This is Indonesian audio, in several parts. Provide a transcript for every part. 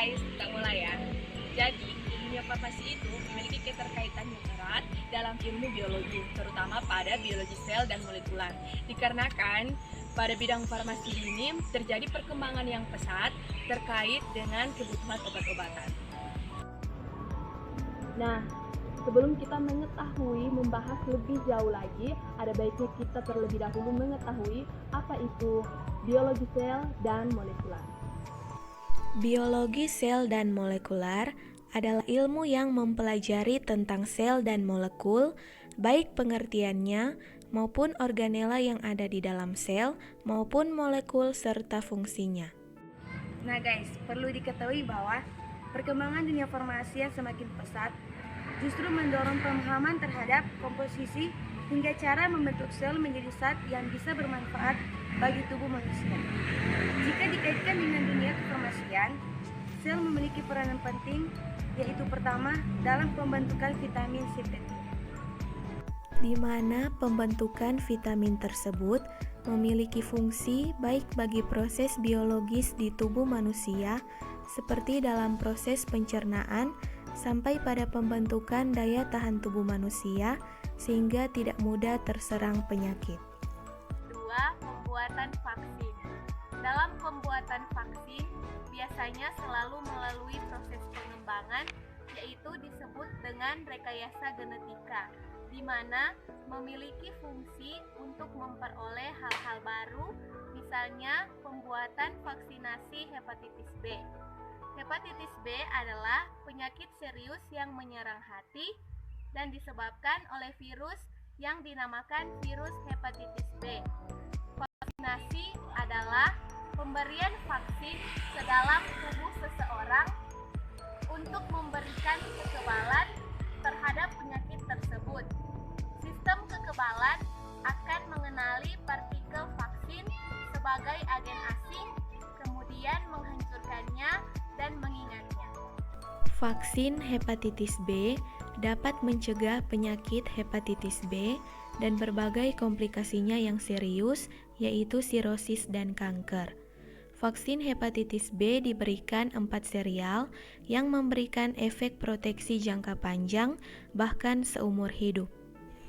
guys, kita mulai ya. Jadi, ilmu farmasi itu memiliki keterkaitan yang erat dalam ilmu biologi, terutama pada biologi sel dan molekular. Dikarenakan pada bidang farmasi ini terjadi perkembangan yang pesat terkait dengan kebutuhan obat-obatan. Nah, sebelum kita membahas lebih jauh lagi, ada baiknya kita terlebih dahulu mengetahui apa itu biologi sel dan molekular. Biologi sel dan molekular adalah ilmu yang mempelajari tentang sel dan molekul, baik pengertiannya maupun organela yang ada di dalam sel maupun molekul serta fungsinya. Nah guys, perlu diketahui bahwa perkembangan dunia farmasi yang semakin pesat justru mendorong pemahaman terhadap komposisi hingga cara membentuk sel menjadi zat yang bisa bermanfaat bagi tubuh manusia. Jika dikaitkan dengan dunia kefarmasian, sel memiliki peranan penting, yaitu pertama dalam pembentukan vitamin sintetik, di mana pembentukan vitamin tersebut memiliki fungsi baik bagi proses biologis di tubuh manusia, seperti dalam proses pencernaan, sampai pada pembentukan daya tahan tubuh manusia, sehingga tidak mudah terserang penyakit. Pembuatan vaksin. Dalam pembuatan vaksin, biasanya selalu melalui proses pengembangan, yaitu disebut dengan rekayasa genetika, di mana memiliki fungsi untuk memperoleh hal-hal baru, misalnya pembuatan vaksinasi hepatitis B. Hepatitis B adalah penyakit serius yang menyerang hati dan disebabkan oleh virus yang dinamakan virus hepatitis B. Vaksinasi adalah pemberian vaksin ke dalam tubuh seseorang untuk memberikan kekebalan terhadap penyakit tersebut. Sistem kekebalan akan mengenali partikel vaksin sebagai agen asing, kemudian menghancurkannya dan mengingatnya. Vaksin hepatitis B dapat mencegah penyakit hepatitis B dan berbagai komplikasinya yang serius, yaitu sirosis dan kanker. Vaksin hepatitis B diberikan 4 serial yang memberikan efek proteksi jangka panjang, bahkan seumur hidup.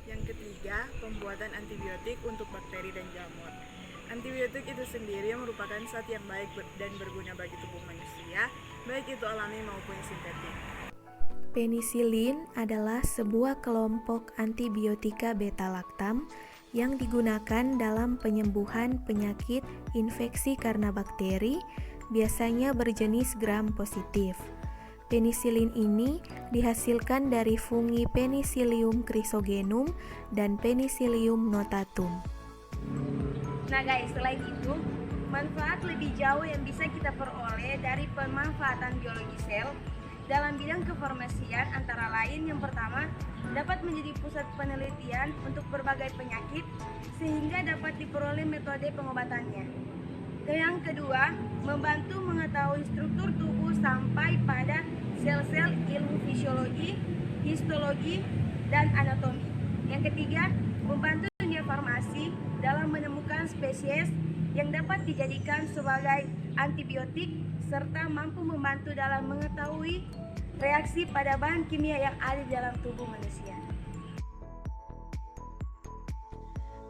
Yang ketiga, pembuatan antibiotik untuk bakteri dan jamur. Antibiotik itu sendiri merupakan zat yang baik dan berguna bagi tubuh manusia, baik itu alami maupun sintetik. Penisilin adalah sebuah kelompok antibiotika beta-laktam yang digunakan dalam penyembuhan penyakit infeksi karena bakteri, biasanya berjenis gram positif. Penisilin ini dihasilkan dari fungi Penicillium chrysogenum dan Penicillium notatum. Nah guys, selain itu, manfaat lebih jauh yang bisa kita peroleh dari pemanfaatan biologi sel dalam bidang kefarmasian antara lain yang pertama, dapat menjadi pusat penelitian untuk berbagai penyakit sehingga dapat diperoleh metode pengobatannya. Dan yang kedua, membantu mengetahui struktur tubuh sampai pada sel-sel ilmu fisiologi, histologi, dan anatomi. Yang ketiga, membantu dunia farmasi dalam menemukan spesies yang dapat dijadikan sebagai antibiotik serta mampu membantu dalam mengetahui reaksi pada bahan kimia yang ada di dalam tubuh manusia.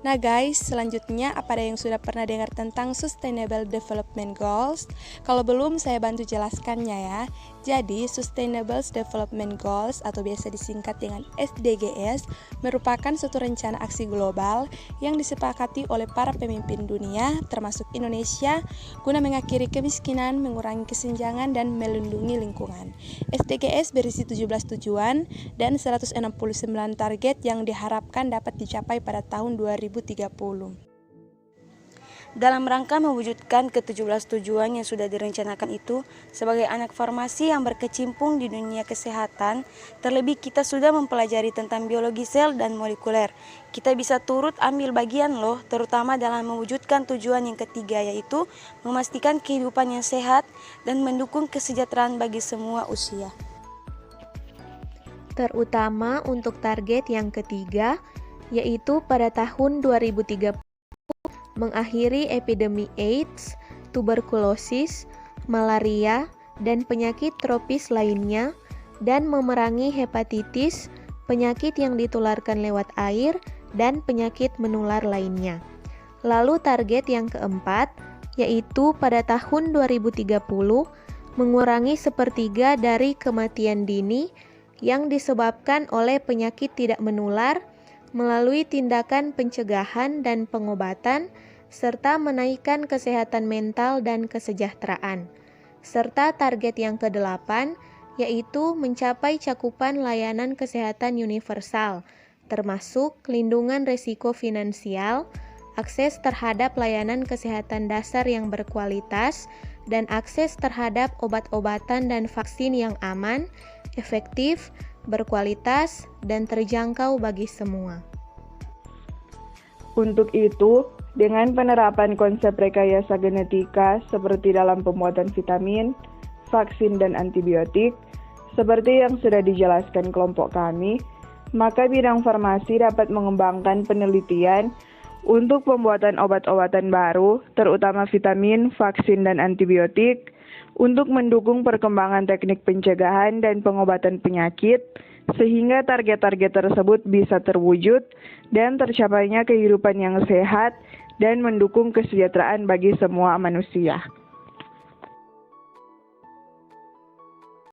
Nah guys, selanjutnya apa ada yang sudah pernah dengar tentang Sustainable Development Goals? Kalau belum, saya bantu jelaskannya ya. Jadi, Sustainable Development Goals atau biasa disingkat dengan SDGs merupakan suatu rencana aksi global yang disepakati oleh para pemimpin dunia, termasuk Indonesia, guna mengakhiri kemiskinan, mengurangi kesenjangan, dan melindungi lingkungan. SDGs berisi 17 tujuan dan 169 target yang diharapkan dapat dicapai pada tahun 2030. Dalam rangka mewujudkan ke-17 tujuan yang sudah direncanakan itu, sebagai anak farmasi yang berkecimpung di dunia kesehatan, terlebih kita sudah mempelajari tentang biologi sel dan molekuler. Kita bisa turut ambil bagian loh, terutama dalam mewujudkan tujuan yang ketiga, yaitu memastikan kehidupan yang sehat dan mendukung kesejahteraan bagi semua usia. Terutama untuk target yang ketiga, yaitu pada tahun 2030 mengakhiri epidemi AIDS, tuberkulosis, malaria, dan penyakit tropis lainnya, dan memerangi hepatitis, penyakit yang ditularkan lewat air, dan penyakit menular lainnya. Lalu target yang keempat, yaitu pada tahun 2030, mengurangi sepertiga dari kematian dini yang disebabkan oleh penyakit tidak menular melalui tindakan pencegahan dan pengobatan, serta menaikkan kesehatan mental dan kesejahteraan. Serta target yang ke-8, yaitu mencapai cakupan layanan kesehatan universal, termasuk lindungan risiko finansial, akses terhadap layanan kesehatan dasar yang berkualitas, dan akses terhadap obat-obatan dan vaksin yang aman, efektif, berkualitas, dan terjangkau bagi semua. Untuk itu, dengan penerapan konsep rekayasa genetika seperti dalam pembuatan vitamin, vaksin, dan antibiotik, seperti yang sudah dijelaskan kelompok kami, maka bidang farmasi dapat mengembangkan penelitian untuk pembuatan obat-obatan baru, terutama vitamin, vaksin, dan antibiotik, untuk mendukung perkembangan teknik pencegahan dan pengobatan penyakit, sehingga target-target tersebut bisa terwujud dan tercapainya kehidupan yang sehat dan mendukung kesejahteraan bagi semua manusia.